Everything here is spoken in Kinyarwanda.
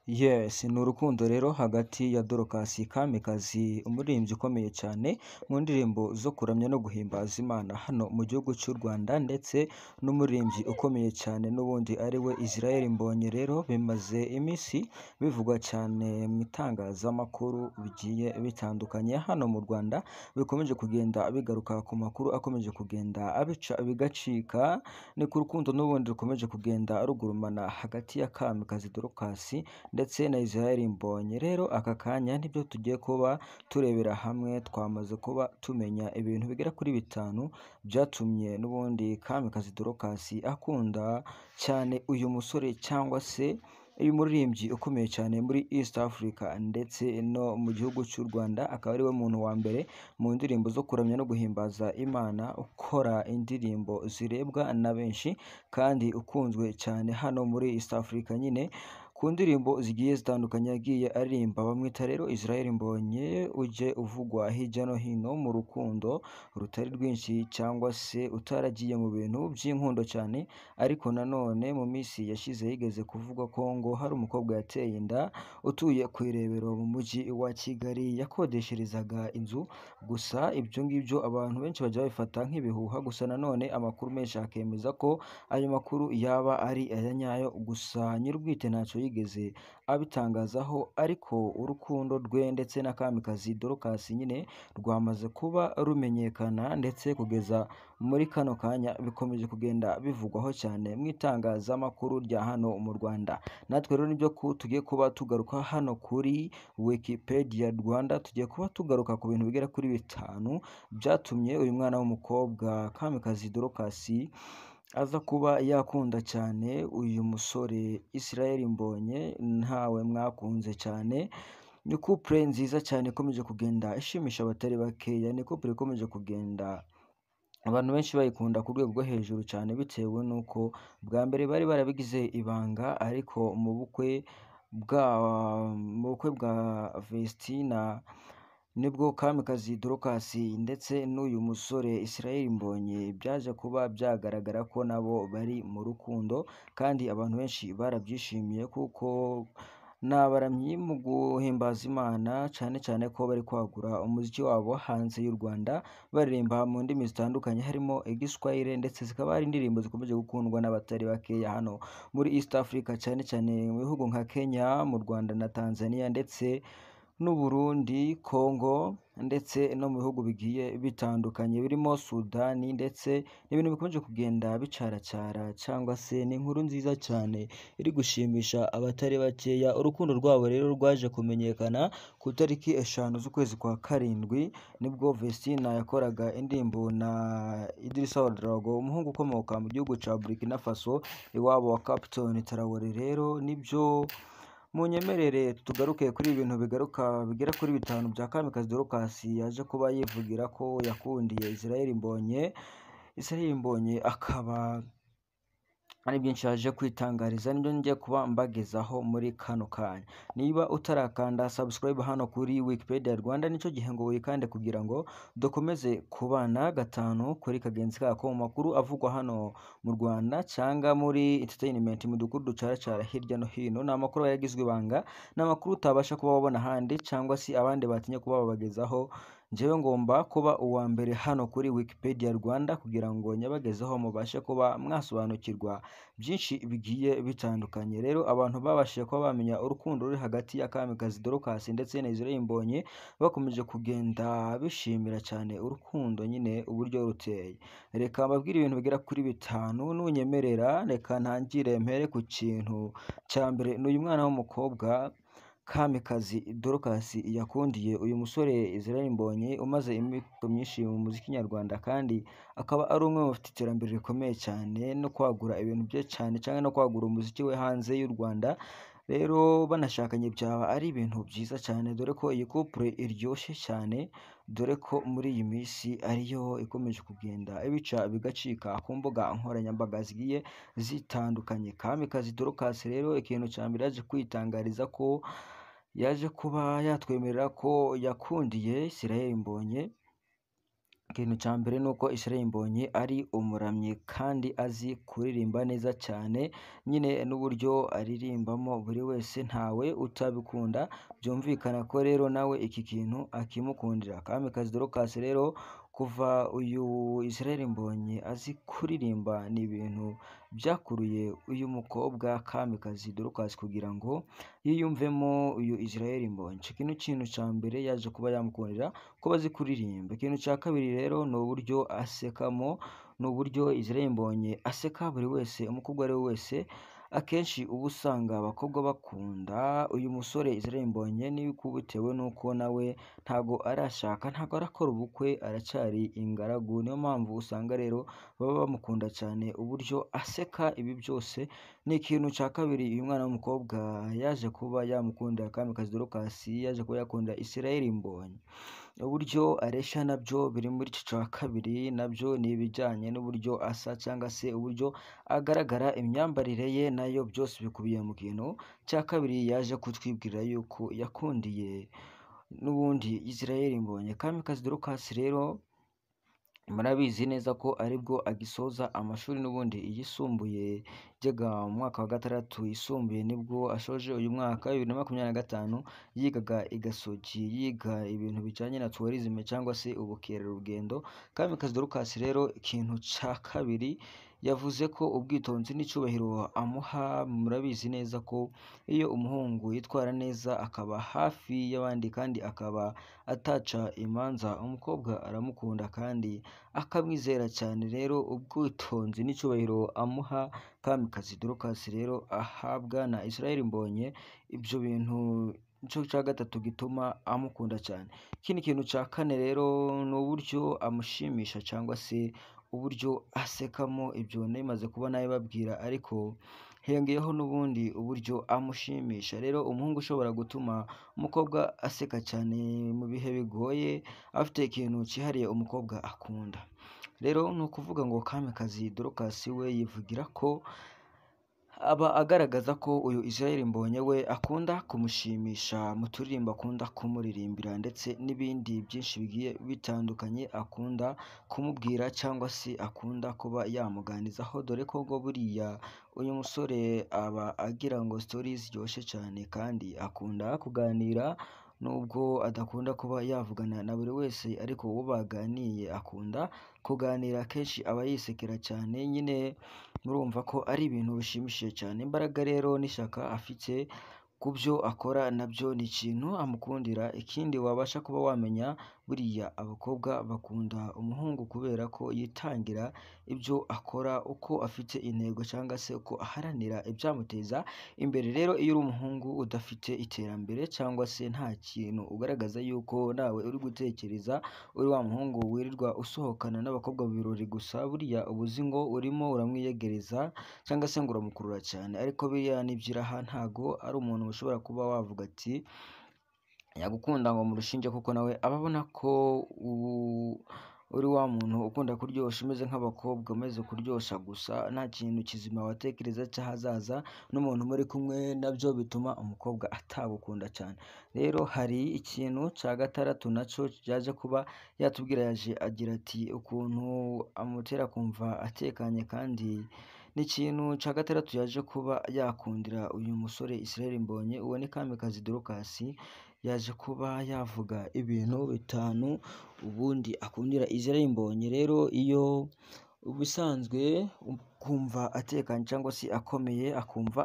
Yes, ni urukundo rero hagati ya Dorcas Kamikazi, umuririmbyi ukomeye cyane mu ndirimbo zo kuramya no guhimbaza Imana hano mu gihugu cy'u Rwanda, ndetse n'umuririmbyi ukomeye cyane n'ubundi ari we Israel Mbonyi. Rero bimaze iminsi bivugwa cyane mu itangazamakuru bigiye bitandukanye hano mu Rwanda, bikomeje kugenda bigaruka ku makuru akomeje kugenda abica bigacika. Ni ku rukundo n'ubundi rukomeje kugenda rugurumana hagati ya Kamikazi Dorcas ndetse na Israel Mbonyi. Rero aka kanya nibyo tugiye kuba turebera hamwe, twamaze kuba tumenya ibintu bigera kuri bitanu byatumye n'ubundi Kamikazi Dorcas akunda cyane uyu musore, cyangwa se uyu muririmbyi ukomeye cyane muri East Africa ndetse no mu gihugu cy'u Rwanda. Akaba ari we muntu wa mbere mu ndirimbo zo kuramya no guhimbaza Imana ukora indirimbo zirebwa na benshi kandi ukunzwe cyane hano muri East Africa. Nyine ku ndirimbo zigiye zitandukanye yagiye aririmba, bamwita rero Israel Mbonyi, ujye uvugwa hirya no hino mu rukundo rutari rwinshi, cyangwa se utaragiye mu bintu by'inkundo cyane. Ariko nanone mu minsi yashize yigeze kuvugwa ko ngo hari umukobwa yateye inda utuye ku Irebero mu mujyi wa Kigali, yakodesherezaga inzu. Gusa ibyo ngibyo abantu benshi bajya babifata nk'ibihuha, gusa nanone amakuru menshi akemeza ko ayo makuru yaba ari aya nyayo, gusa nyir'ubwite ntacyo yigeze abitangazaho. Ariko urukundo rwe ndetse na Kamikazi Dorcas nyine rwamaze kuba rumenyekana, ndetse kugeza muri kano kanya bikomeje kugenda bivugwaho cyane mu itangazamakuru rya hano mu Rwanda. Natwe rero nibyo tugiye kuba tugaruka hano kuri Wikipedia Rwanda, tugiye kuba tugaruka ku bintu bigera kuri bitanu byatumye uyu mwana w'umukobwa Kamikazi Dorcas aza kuba yakunda cyane uyu musore Israel Mbonyi. Ntawe mwakunze cyane, ni couple nziza cyane ikomeje kugenda ishimisha abatari bakeya, ni couple ikomeje kugenda abantu benshi bayikunda ku rwego rwo hejuru cyane, bitewe n'uko bwa mbere bari barabigize ibanga, ariko mu bukwe bwa Vestina nibwo Kamikazi Dorcas ndetse n'uyu musore Israel Mbonyi byaje kuba byagaragara ko nabo bari mu rukundo, kandi abantu benshi barabyishimiye kuko ni abaramyi mu guhimbaza Imana, cyane cyane ko bari kwagura umuziki wabo hanze y'u Rwanda, baririmba mu ndimi zitandukanye harimo Igiswahili, ndetse zikaba ari indirimbo zikomeje gukundwa n'abatari bakeya hano muri East Africa, cyane cyane mu bihugu nka Kenya, mu Rwanda na Tanzania, ndetse n'u Burundi, Congo, ndetse no mu bihugu bigiye bitandukanye birimo Sudani, ndetse n'ibintu bikomeje kugenda bicaracara, cyangwa se ni inkuru nziza cyane iri gushimisha abatari bakeya. Urukundo rwabo rero rwaje kumenyekana ku itariki 5 z'ukwezi kwa karindwi, nibwo Vestina yakoraga indirimbo na Idrissa Ouedraogo, umuhungu ukomoka mu gihugu cya Burkina Faso, iwabo wa Captain Traoré. Rero nibyo munyemerere tugaruke kuri ibintu bigera kuri bitanu bya Kamikazi Dorcas yaje kuba yivugira ko yakundiye Israel Mbonyi. Israel Mbonyi akaba ari byinshi yaje kwitangariza, nibyo ngiye kuba mbagezaho muri kano kanya. Niba utarakanda subscribe hano kuri Wikipedia Rwanda, nicyo gihe ngo wikande kugira ngo dukomeze kubana gatanu kuri kagenzi kako mu makuru avugwa hano mu Rwanda, cyangwa muri entertainment mu dukuru ducaracara hirya no hino. Ni amakuru yagizwe ibanga, ni amakuru utabasha kuba wabona ahandi, cyangwa se abandi batinye kuba babagezaho. Njyewe ngomba kuba uwa mbere hano kuri Wikipedia Rwanda kugira ngo nyabagezeho mubashe kuba mwasobanukirwa byinshi bigiye bitandukanye. Rero abantu babashije kuba bamenya urukundo ruri hagati ya Kamikazi Dorcas ndetse na Israel Mbonyi, bakomeje kugenda bishimira cyane urukundo nyine uburyo ruteye. Reka mbabwire ibintu bigera kuri bitanu, nunyemerera reka ntangire mpere ku kintu cya mbere. N'uyu mwana w'umukobwa Kamikazi Dorcas yakundiye uyu musore Israel Mbonyi, umaze imyaka myinshi mu muziki nyarwanda, kandi akaba ari umwe mu bafite iterambere rikomeye cyane no kwagura ibintu bye cyane, cyangwa no kwagura umuziki we hanze y'u Rwanda. Rero banashakanye byaba ari ibintu byiza cyane, dore ko iyi couple iryoshye cyane, dore ko muri iyi minsi ariyo ikomeje kugenda ibica bigacika ku mbuga nkoranyambaga zigiye zitandukanye. Kamikazi Dorcas rero ikintu cya mbere yaje kwitangariza ko yaje kuba yatwemerera ko yakundiye Israel Mbonyi, Ikintu ca mbere nuko Israel Mbonyi ari umuramyi kandi azi kuririmba neza cane, nyine n'uburyo aririmbamo buri wese ntawe utabikunda, vyumvikana ko rero nawe iki kintu akimukundira. Kamikazi Dorcas rero kuva uyu Israel Mbonyi azi kuririmba ni ibintu vyakuruye uyu mukobwa Kamikazi Dorcas kugira ngo yiyumvemo uyu Israel Mbonyi. Ico kintu ca mbere yaje kuba yamukundira kuba azi kuririmba. Ikintu ca kabiri rero ni uburyo asekamo, ni uburyo Israel Mbonyi aseka buri wese, umukobwa ari we wese. Akenshi uba usanga abakobwa bakunda uyu musore Israel Mbonyi niko bitewe n'uko nawe ntago arashaka, ntago arakora ubukwe, aracari ingaragu. Niyo mpamvu usanga rero baba bamukunda cane uburyo aseka. Ibi byose ni ikintu ca kabiri uyu mwana w'umukobwa yaje kuba yamukunda Kamikazi Dorcas, yaje kuba yakunda Israel Mbonyi. Uburyo aresha nabyo biri muri ico ca kabiri, nabyo ni ibijanye n'uburyo asa cyangwa se uburyo agaragara, imyambarire ye nayo byose bikubiye mu kintu ca kabiri yaje kutwibwirira yuko yakundiye n'ubundi Israel Mbonyi. Kamikazi Dorcas rero murabizi neza ko aribwo agisoza amashuri n'ubundi yisumbuye, yiga mu mwaka wa gatandatu yisumbuye, nibwo ashoje uyu mwaka 2025 yigaga i Gasogi, yiga ibintu bijanye na tourism cyangwa se ubukerarugendo. Kamikazi Dorcas rero ikintu ca kabiri yavuze ko ubwitonzi n'icubahiro amuha. Murabizi neza ko iyo umuhungu yitwara neza akaba hafi y'abandi kandi akaba ataca imanza, umukobwa aramukunda kandi akamwizera cyane. Rero ubwitonzi n'icubahiro amuha Kamikazi Dorcas rero ahabwa na Israel Mbonyi, ibyo bintu nico ca gatatu gituma amukunda cyane. Ikindi kintu ca kane rero ni uburyo amushimisha cyangwa se uburyo asekamo. Ibyo narimaze kuba nabibabwira, ariko hiyongeyeho n'ubundi uburyo amushimisha. Rero umuhungu ushobora gutuma umukobwa aseka cyane mu bihe bigoye, afite ikintu cyihariye umukobwa akunda. Rero ni ukuvuga ngo Kamikazi Dorcas we yivugira ko aba agaragaza ko uyu Israel Mbonyi we akunda kumushimisha mu turirimbo, akunda kumuririmbira ndetse n'ibindi byinshi bigiye bitandukanye akunda kumubwira cyangwa se akunda kuba yamuganizaho, dore ko ngo buriya uyu musore aba agira ngo stories ziryoshye cyane kandi akunda kuganira, nubwo adakunda kuba yavugana na buri wese, ariko uwo baganiye akunda kuganira. Kenshi aba yisekera cyane, nyine murumva ko ari ibintu bishimishije cyane. Imbaraga rero n'ishyaka afite ku byo akora nabyo ni ikintu amukundira. Ikindi wabasha kuba wamenya, buriya abakobwa bakunda umuhungu kubera ko yitangira ibyo akora, uko afite intego cyangwa se uko aharanira ibyamuteza imbere. Rero iyo uri umuhungu udafite iterambere cyangwa se nta kintu ugaragaza yuko nawe uri gutekereza, uri wa muhungu wirirwa usohokana n'abakobwa mu birori gusa, buriya uba uzi ngo urimo uramwiyegereza cyangwa se ngo uramukurura cyane, ariko biriya nibyiraha ntago ari umuntu ushobora kuba wavuga ati yagukunda ngo mu rushinge, kuko nawe aba abona ko uri wa muntu ukunda kuryosha, umeze nk'abakobwa, umeze kuryosha gusa, nta kintu kizima watekereza cy'ahazaza n'umuntu muri kumwe, nabyo bituma umukobwa atagukunda cyane. Rero hari ikintu cya gatandatu naco yaje kuba yatubwira, yaje agira ati ukuntu amutera kumva atekanye, kandi n'ikintu cya gatandatu yaje kuba yakundira uyu musore Israel Mbonyi. Uwo ni Kamikazi Dorcas, yaje kuba yavuga ibintu bitanu ubundi akundira Israel Mbonyi. Rero iyo ubusanzwe kumva atekanye cyangwa se akomeye, akumva